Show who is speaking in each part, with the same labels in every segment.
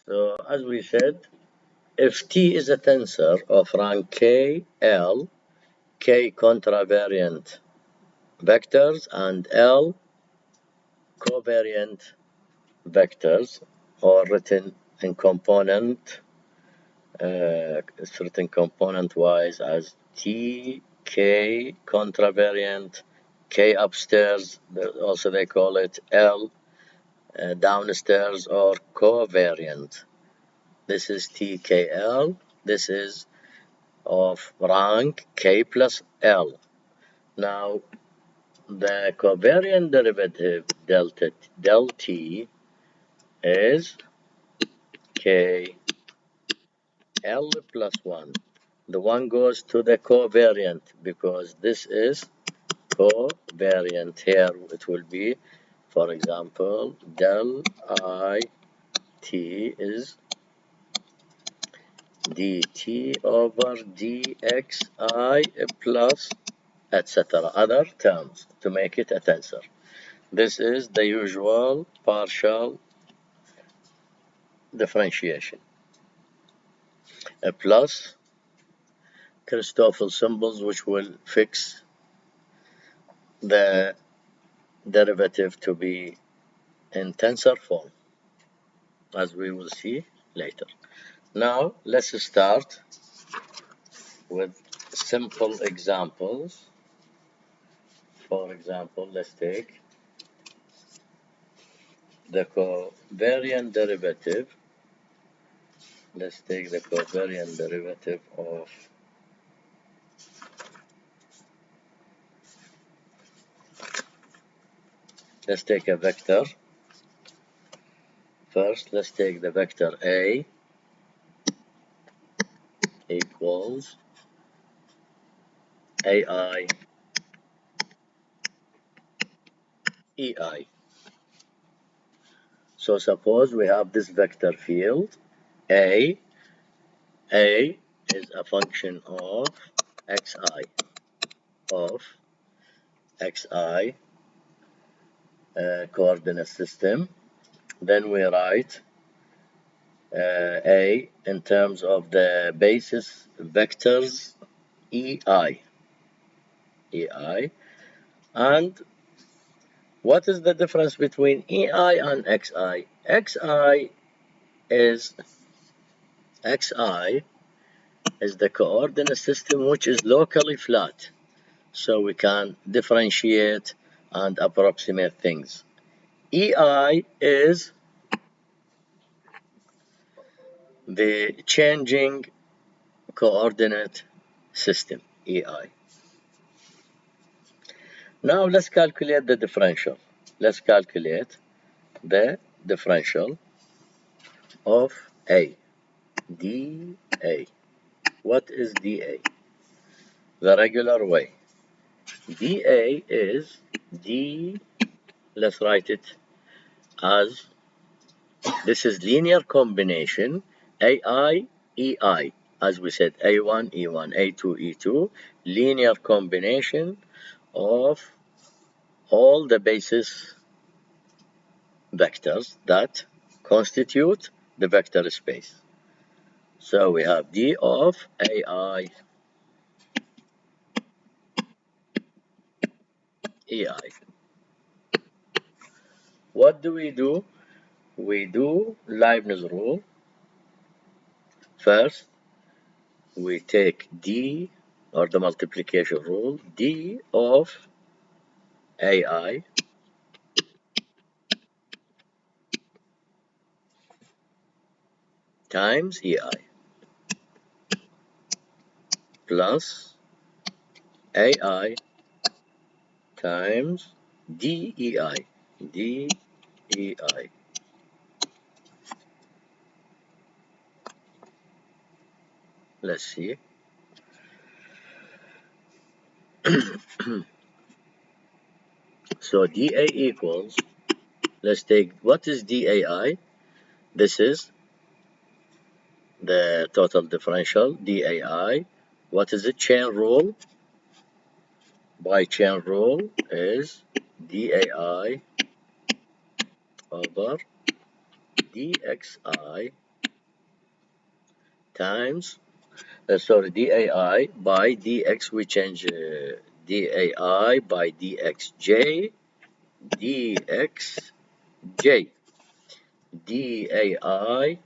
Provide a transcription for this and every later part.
Speaker 1: So as we said, if T is a tensor of rank K, L, K contravariant vectors and L covariant vectors, or written in component, certain component wise as T, K contravariant, K upstairs, also they call it L downstairs, or covariant. This is TKL. This is of rank K plus L. Now, the covariant derivative del T is K L plus 1. The 1 goes to the covariant because this is covariant. Here it will be, for example, del I T is dt over dxi plus etc. other terms to make it a tensor. This is the usual partial differentiation. A plus Christoefel symbols which will fix the derivative to be in tensor form, as we will see later. Now let's start with simple examples. For example, let's take the covariant derivative. Let's take the covariant derivative of let's take a vector. First, let's take the vector A equals AI EI. So suppose we have this vector field A. A is a function of xi coordinate system. Then we write A in terms of the basis vectors EI. And what is the difference between EI and XI? XI is the coordinate system which is locally flat, so we can differentiate and approximate things. EI is the changing coordinate system, EI. Now let's calculate the differential. Let's calculate the differential of A, dA. What is dA? The regular way. dA is d, let's write it as, this is linear combination, AI, EI. As we said, A1, E1, A2, E2, linear combination of all the basis vectors that constitute the vector space. So we have D of AI EI. What do? We do Leibniz rule. First, we take D, or the multiplication rule, D of AI times EI plus AI times DEI. DEI. Let's see. So dA equals, let's take, what is dAI? This is the total differential, dAI. What is the chain rule? By chain rule is dAI over dxi times, dAI by dx, we change dAI by dxj, dxj, dAI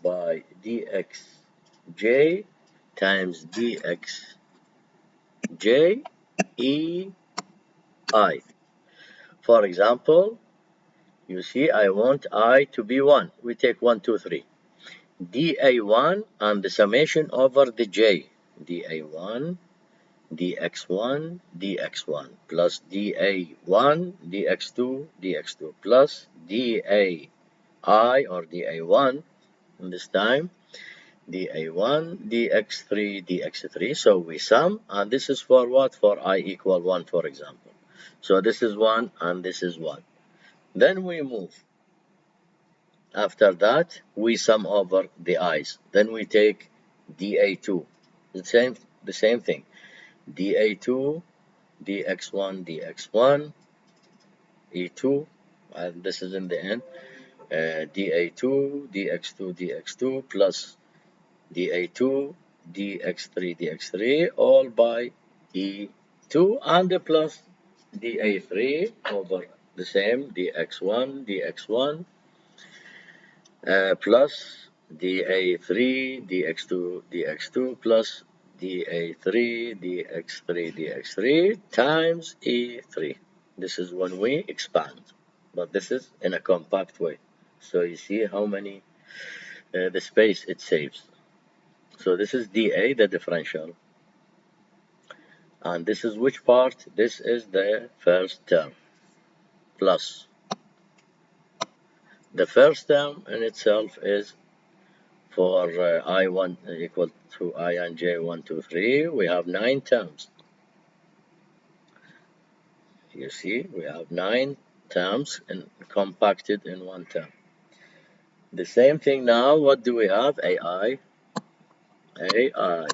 Speaker 1: by dxj times dxj ei. For example, you see I want I to be 1. We take 1, 2, 3. dA1 and the summation over the j. dA1, dx1, dx1 plus dA1, dx2, dx2 plus dAI or dA1 in this time, dA1, dx3, dx3. So we sum, and this is for what? For I equal 1, for example. So this is 1 and this is 1. Then we move. After that, we sum over the i's. Then we take dA2. The same thing. dA2, dx1, dx1, e2, and this is in the end. dA2, dx2, dx2 plus dA2, dx3, dx3, all by e2, and plus dA3 over the same dx1, dx1, plus dA3, dx2, dx2 plus dA3, dx3, dx3 times E3. This is when we expand, but this is in a compact way. So you see how many, the space it saves. So this is dA, the differential. And this is which part? This is the first term, plus. The first term in itself is for I1 equal to I and j 1, 2, 3, we have 9 terms. You see, we have 9 terms and compacted in one term. The same thing now, what do we have? AI, AI,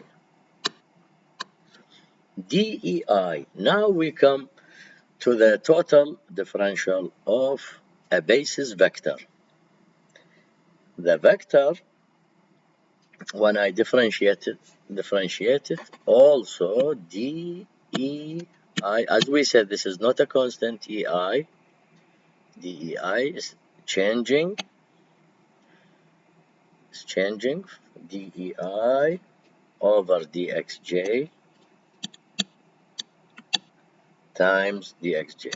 Speaker 1: DEI. Now we come to the total differential of a basis vector. The vector, when I differentiate it, also DEI, as we said, this is not a constant EI. DEI is changing. It's changing DEI over dxj times dxj.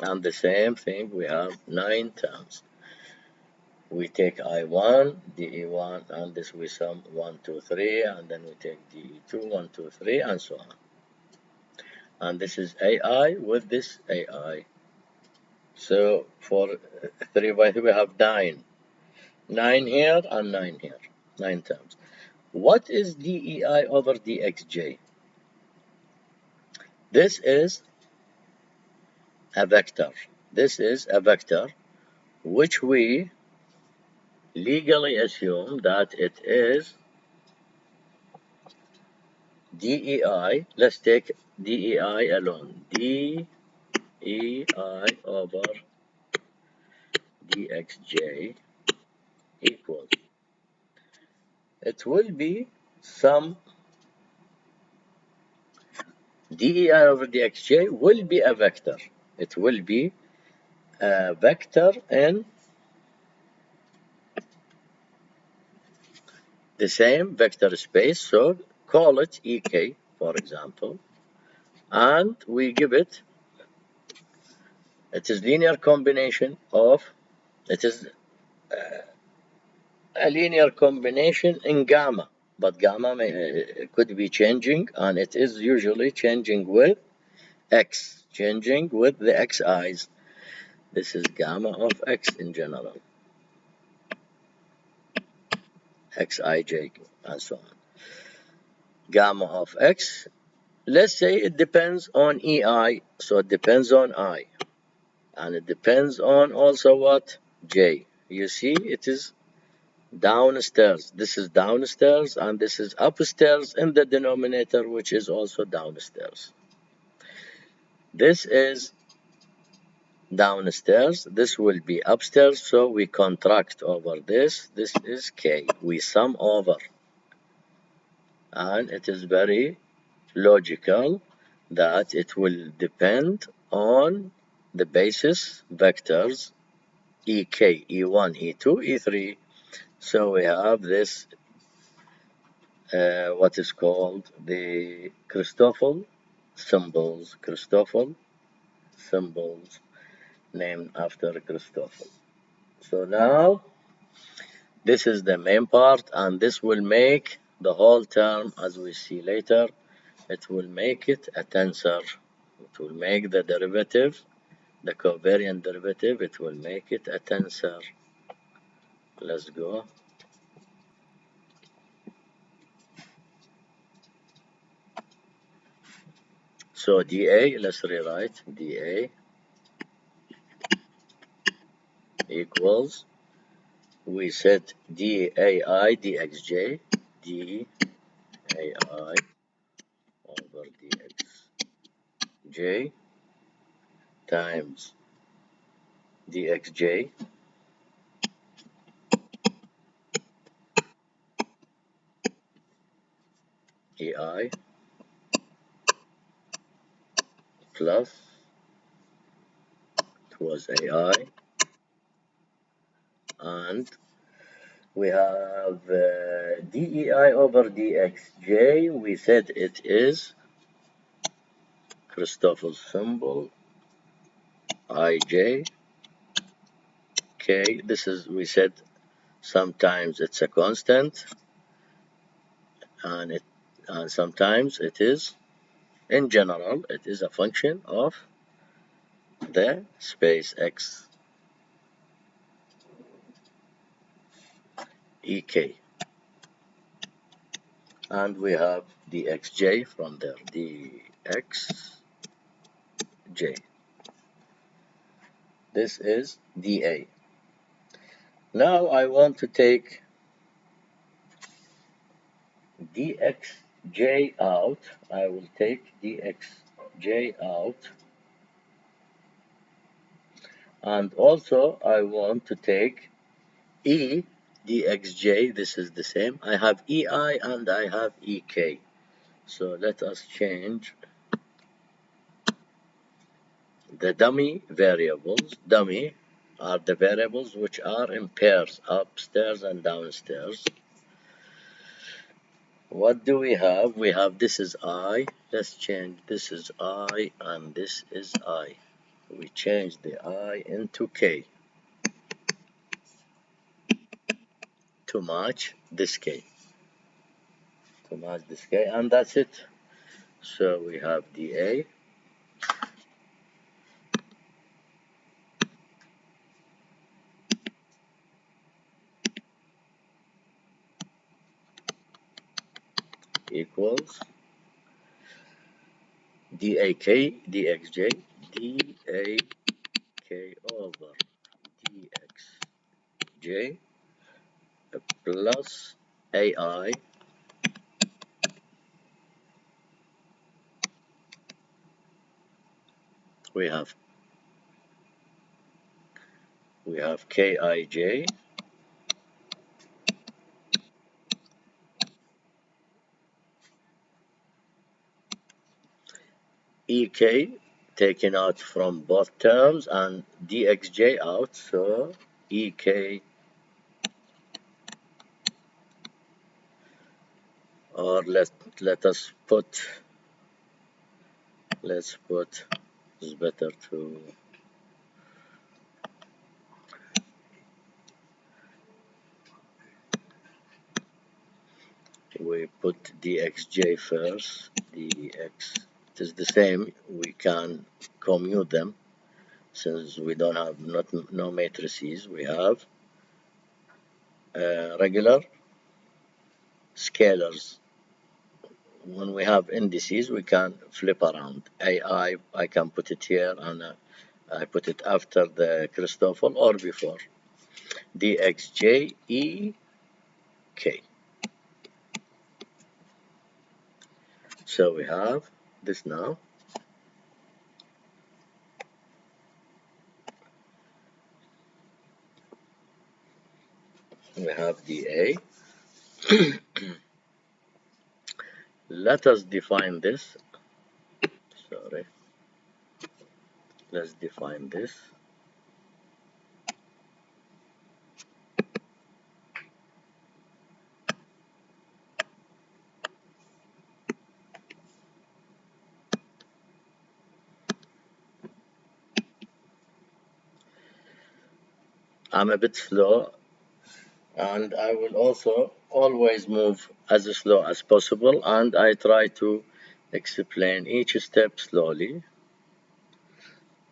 Speaker 1: And the same thing, we have 9 terms. We take I1, DE1, and this we sum 1, 2, 3, and then we take DE2, 1, 2, 3, and so on. And this is AI with this AI. So for 3 by 3, we have 9. 9 here and 9 here. 9 terms. What is DEI over dxj? This is a vector. This is a vector which we legally assume that it is DEI. Let's take DEI alone. DEI over dxj equals. It will be some DEI over dxj will be a vector. It will be a vector in the same vector space. So call it EK, for example, and we give it. It is linear combination of. It is a linear combination in gamma, but gamma could be changing, and it is usually changing with x, changing with the xi's. This is gamma of x in general, xij, and so on. Gamma of x, let's say it depends on ei, so it depends on I, and it depends on also what? J. You see, it is downstairs. This is downstairs, and this is upstairs in the denominator, which is also downstairs. This is downstairs, this will be upstairs, so we contract over this. This is k. We sum over. And it is very logical that it will depend on the basis vectors ek, e1, e2, e3. So we have this, what is called the Christoefel symbols. Christoefel symbols named after Christoefel. So now this is the main part, and this will make the whole term, as we see later, it will make it a tensor. It will make the derivative, the covariant derivative, it will make it a tensor. Let's go. So dA, let's rewrite dA equals, we set dAi dxj, dAi over dxj times dxj ai plus, it was ai, and we have dEi over dxj. We said it is Christoefel symbol ij k. This is, we said, sometimes it's a constant, and sometimes it is, in general, it is a function of the space x ek. And we have dxj from there, dxj. This is dA. Now I want to take dxj out. I will take dxj out. And also I want to take e dxj. This is the same. I have ei and I have ek. So let us change the dummy variables. Dummy are the variables which are in pairs, upstairs and downstairs. What do we have? We have, this is I. Let's change, this is I and this is I. We change the I into K to match this K. To match this K, and that's it. So we have dA equals dak dxj, dak over dxj plus ai we have kij ek taken out from both terms and dxj out, so ek, or let us put, let's put, it's better to, we put dxj first, dx, it is the same, we can commute them since we don't have no matrices, we have regular scalars. When we have indices, we can flip around. I can put it here, and I put it after the Christoefel or before. dxj ek. So we have this now. we have dA. Let us define this. Sorry. Let's define this. I'm a bit slow, and I will also always move as slow as possible, and I try to explain each step slowly,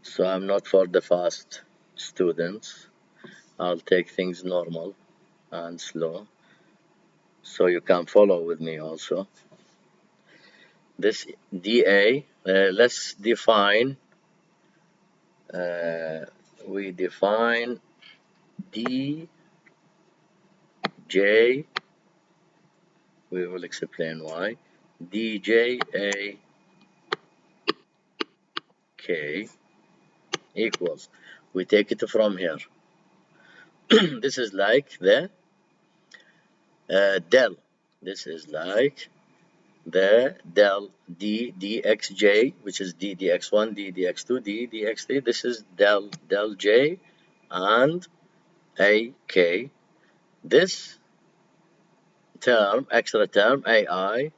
Speaker 1: so I'm not for the fast students. I'll take things normal and slow, so you can follow with me also. This dA, let's define, we define dJ, we will explain why, dJAK equals, we take it from here. This is like the del. This is like the del d dxj, which is d dx1, d dx2, d dx3. This is del j and ak. This term, extra term, ai,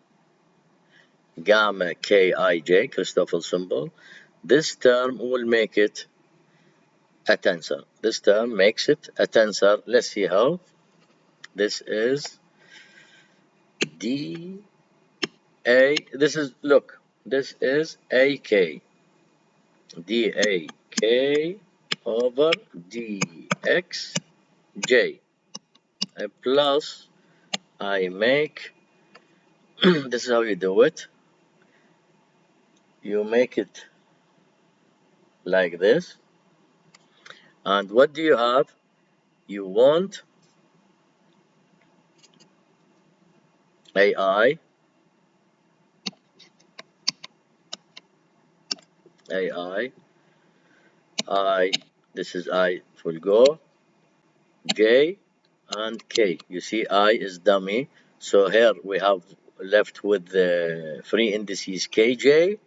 Speaker 1: gamma kij, Christoefel symbol. This term will make it a tensor. This term makes it a tensor. Let's see how. This is d a. This is, look, this is ak, dak over dxj, plus I make, this is how you do it. You make it like this. And what do you have? You want AI, this is I, it will go, J and K. You see I is dummy. So here we have left with the free indices KJ,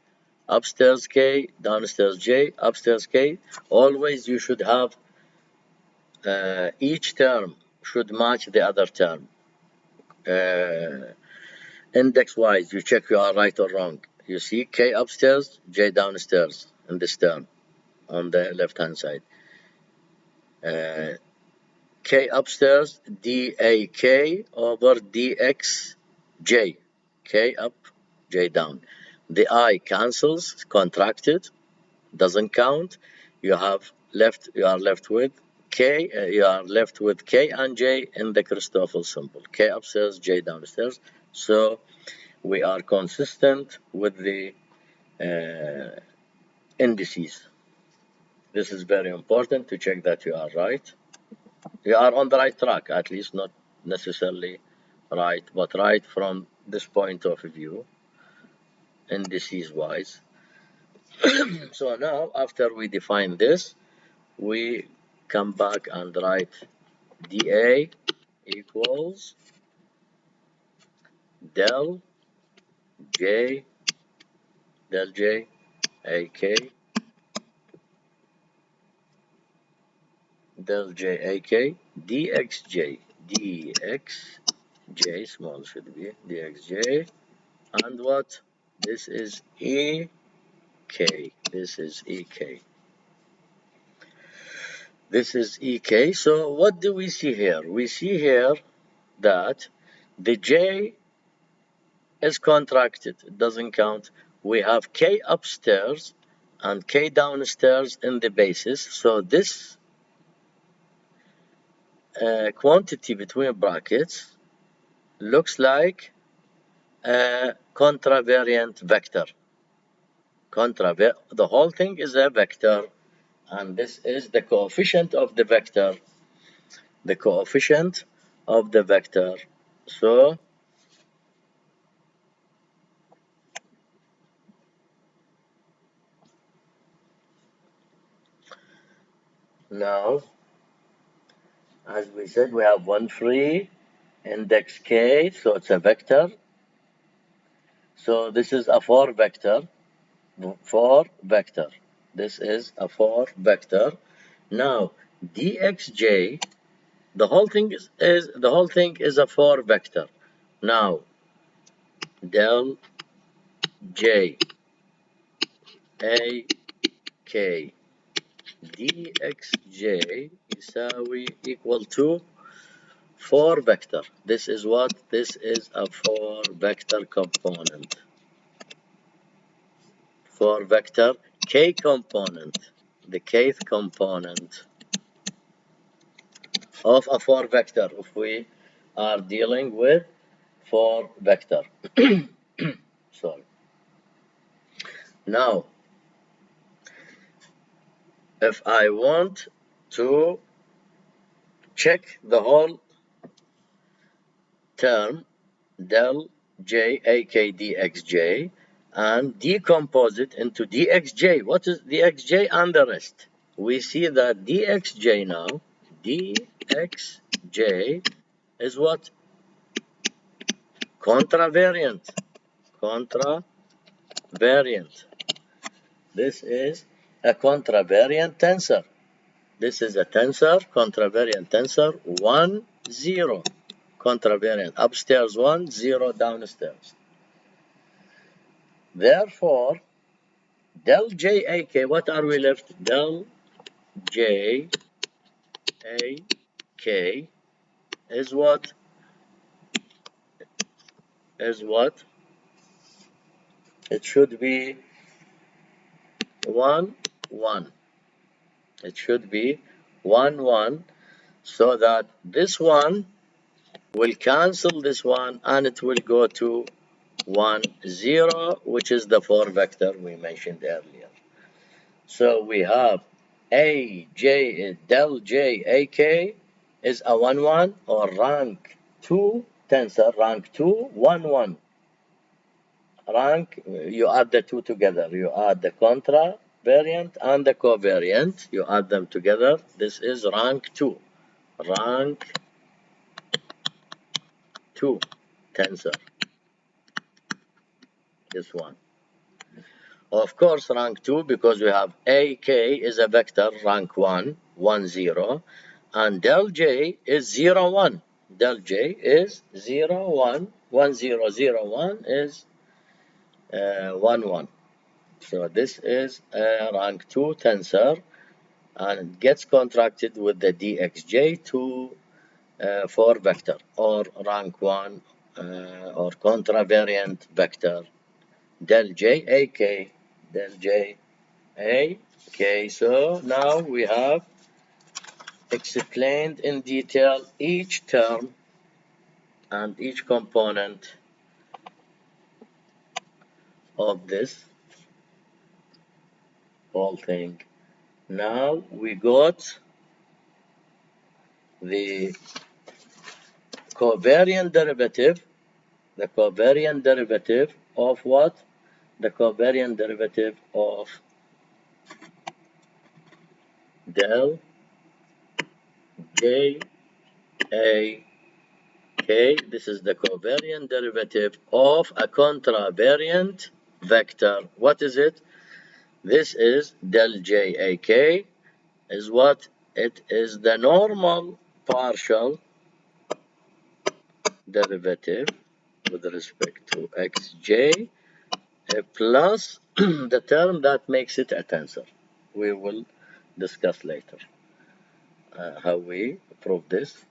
Speaker 1: upstairs K, downstairs J, upstairs K. Always you should have, each term should match the other term. Index-wise, you check you are right or wrong. You see K upstairs, J downstairs in this term on the left-hand side. K upstairs, DAK over DXJ. K up, J down. The I cancels, contracted, doesn't count. You are left with K, you are left with K and J in the Christoefel symbol. K upstairs, J downstairs. So we are consistent with the indices. This is very important to check that you are right. You are on the right track, at least not necessarily right, but right from this point of view, indices wise. So now, after we define this, we come back and write dA equals del J AK del J AK dxj dxj, small should be dxj, and what? This is EK. This is EK. This is EK. So what do we see here? We see here that the J is contracted. It doesn't count. We have K upstairs and K downstairs in the basis. So this quantity between brackets looks like a contravariant vector. The whole thing is a vector, and this is the coefficient of the vector. The coefficient of the vector. So now As we said, we have one free index k, so it's a vector. So this is a 4 vector. 4 vector. This is a 4 vector. Now dxj, the whole thing is a 4 vector. Now del j a k dxj يساوي equal to 4 vector. This is what? This is a 4 vector component. 4 vector k component. The kth component of a 4 vector if we are dealing with 4 vector. Sorry. Now, if I want to check the whole term del j ak dxj and decompose it into dxj. What is dxj and the rest? We see that dxj now, dxj is what? Contravariant. Contravariant. This is a contravariant tensor. This is a tensor, contravariant tensor, 1, 0. Contravariant, upstairs 1, 0 downstairs. Therefore, del jak, what are we left? Del jak is what? Is what? It should be 1, 1. It should be 1, 1, so that this one will cancel this one and it will go to 1, 0, which is the 4 vector we mentioned earlier. So we have del j ak is a 1, 1 or rank 2 tensor, rank 2, 1, 1. Rank, you add the two together. You add the contravariant and the covariant. You add them together. This is rank 2. Rank 2 tensor. This one. Of course, rank 2 because we have AK is a vector, rank 1, 1, 0. And del J is 0, 1. Del J is 0, 1. 1, 0, 0, 1 is 1, 1. So this is a rank 2 tensor and it gets contracted with the dxj to 4 vector or rank 1 or contravariant vector del j ak del j ak. So now we have explained in detail each term and each component of this whole thing. Now we got the covariant derivative. The covariant derivative of what? The covariant derivative of del j a k. This is the covariant derivative of a contravariant vector. What is it? This is del j a k is what? It is the normal partial derivative with respect to xj plus the term that makes it a tensor. We will discuss later how we prove this,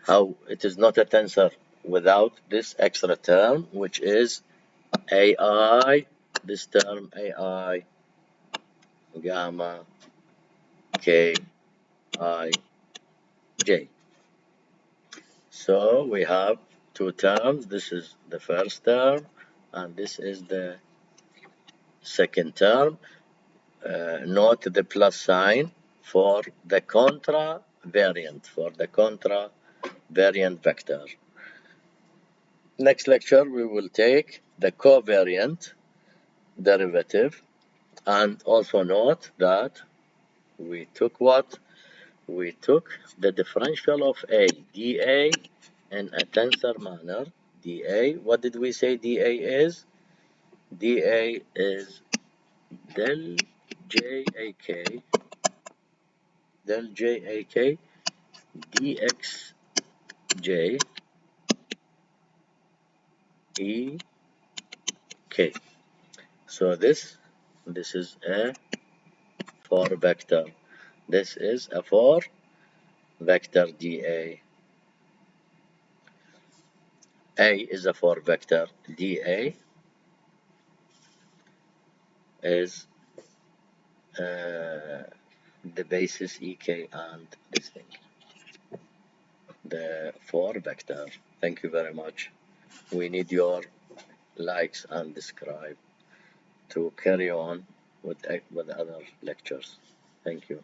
Speaker 1: how it is not a tensor without this extra term, which is ai, this term ai, gamma, k, I, j. So we have two terms. This is the first term, and this is the second term. Note the plus sign for the contravariant, vector. Next lecture, we will take the covariant derivative, and also note that we took what? we took the differential of A, dA, in a tensor manner. dA, what did we say dA is? dA is del JAK dxj ek. So this is a 4 vector. This is a 4 vector dA. A is a 4 vector. dA is the basis ek and this thing, the 4 vector. Thank you very much. We need your likes and subscribe to carry on with other lectures. Thank you.